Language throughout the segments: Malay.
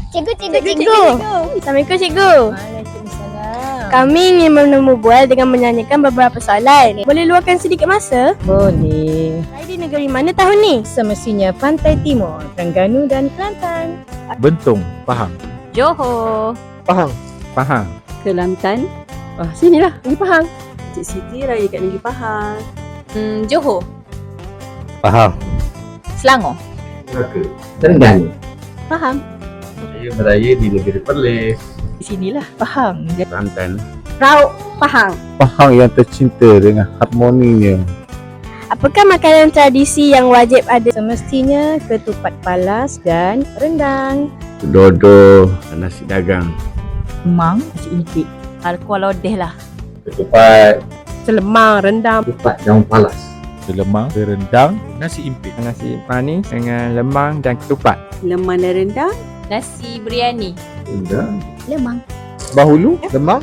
Cikgu. Assalamualaikum cikgu. Waalaikumsalam. Kami ingin menemu bual dengan menyanyikan beberapa soalan. Boleh luangkan sedikit masa? Boleh. Saya di negeri mana tahun ni? Semestinya Pantai Timur, Terengganu dan Kelantan. Bentong, Pahang. Johor. Pahang. Kelantan. Sinilah, Negeri Pahang. Cik Siti raya kat Negeri Pahang. Johor. Pahang. Selangor. Melaka, Terengganu. Pahang. Saya beraya di negeri Perlis. Di sinilah Pahang. Kelantan. Rauk Pahang. Pahang yang tercinta dengan harmoninya. Apakah makanan tradisi yang wajib ada? Semestinya ketupat palas dan rendang. Dodo, nasi dagang. Mang, nasi impit. Kuah lodeh lah. Ketupat, Selemang, rendang. ketupat daun palas. Lemang, rendang, nasi impit. Nasi manis dengan lemang dan ketupat. Lemang dan rendang. Nasi biryani. Rendang, Lemang. Bahulu, lemang.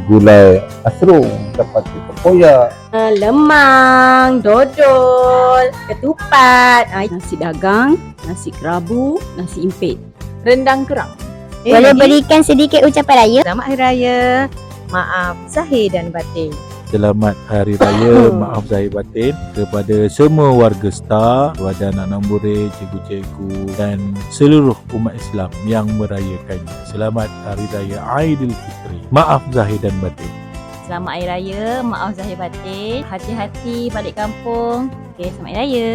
Gulai asrung, chapati tepoyak. Lemang, dodol, ketupat. Nasi dagang, nasi kerabu, nasi impit. Rendang kerang. Boleh berikan sedikit ucapan raya? Selamat Hari Raya. Maaf zahir dan batin. Selamat Hari Raya, maaf zahir batin kepada semua warga Star, kepada anak-anak murid, cikgu-cikgu dan seluruh umat Islam yang merayakannya. Selamat Hari Raya Aidilfitri. Maaf zahir dan batin. Selamat Hari Raya, maaf zahir batin. Hati-hati balik kampung. Okey, selamat Hari Raya.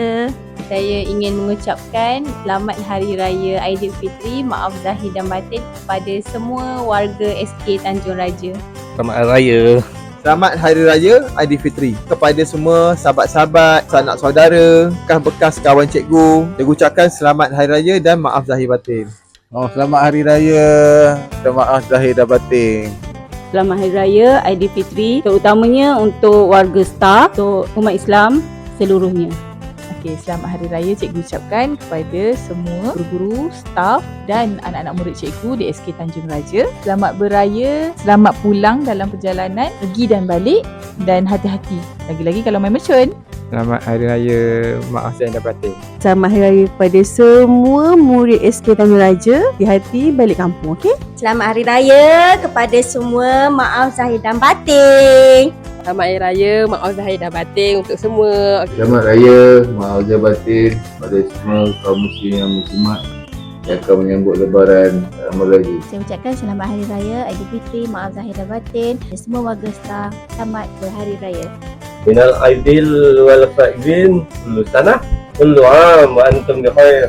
Saya ingin mengucapkan selamat Hari Raya Aidilfitri, maaf zahir dan batin kepada semua warga SK Tanjung Raja. Selamat Hari Raya. Selamat Hari Raya Aidilfitri kepada semua sahabat-sahabat, sanak saudara, bekas kawan cikgu. Cikgu ucapkan selamat Hari Raya dan maaf zahir batin. Selamat Hari Raya dan maaf zahir dan batin. Selamat Hari Raya Aidilfitri terutamanya untuk warga Star, untuk umat Islam seluruhnya. Okey, selamat Hari Raya cikgu ucapkan kepada semua guru-guru, staf dan anak-anak murid cikgu di SK Tanjung Raja. Selamat beraya, selamat pulang dalam perjalanan, pergi dan balik dan hati-hati. Lagi-lagi kalau main mercun. Selamat Hari Raya, maaf zahir dan batin. Selamat Hari Raya kepada semua murid SK Tanjung Raja. Hati-hati balik kampung, okey? Selamat Hari Raya kepada semua, maaf zahir dan batin. Selamat Hari Raya, maaf zahir dan batin untuk semua. Selamat Raya, maaf zahir batin pada semua kaum muslim yang muslimat yang akan menyambut lebaran lagi. Saya ucapkan selamat Hari Raya Aidilfitri, maaf zahir dan batin dan semua warga Star. Selamat berhari raya. Minal aidil wal faizin kullu sanah kullu am wa antum bi khair.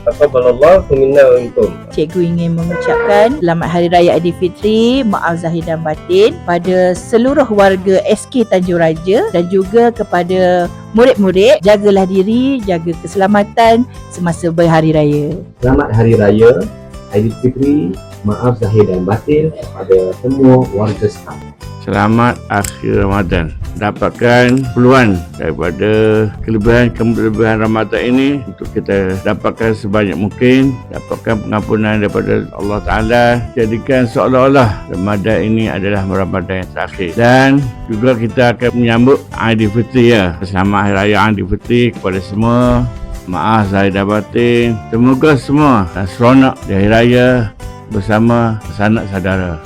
Taqabbalallahu minna wa minkum. Cikgu ingin mengucapkan selamat Hari Raya Aidilfitri, maaf zahir dan batin pada seluruh warga SK Tanjung Raja dan juga kepada murid-murid. Jagalah diri, jaga keselamatan semasa berhari raya. Selamat Hari Raya Aidilfitri, maaf zahir dan batin kepada semua warga Star. Selamat akhir Ramadan. Dapatkan peluang daripada kelebihan Ramadan ini untuk kita dapatkan sebanyak mungkin, dapatkan pengampunan daripada Allah Ta'ala. Jadikan seolah-olah Ramadan ini adalah Ramadan yang terakhir. Dan juga kita akan menyambut Aidilfitri ya. Selamat Hari Raya Aidilfitri kepada semua. Maaf zahir dan batin. Semoga semua seronok di Hari Raya bersama sanak saudara.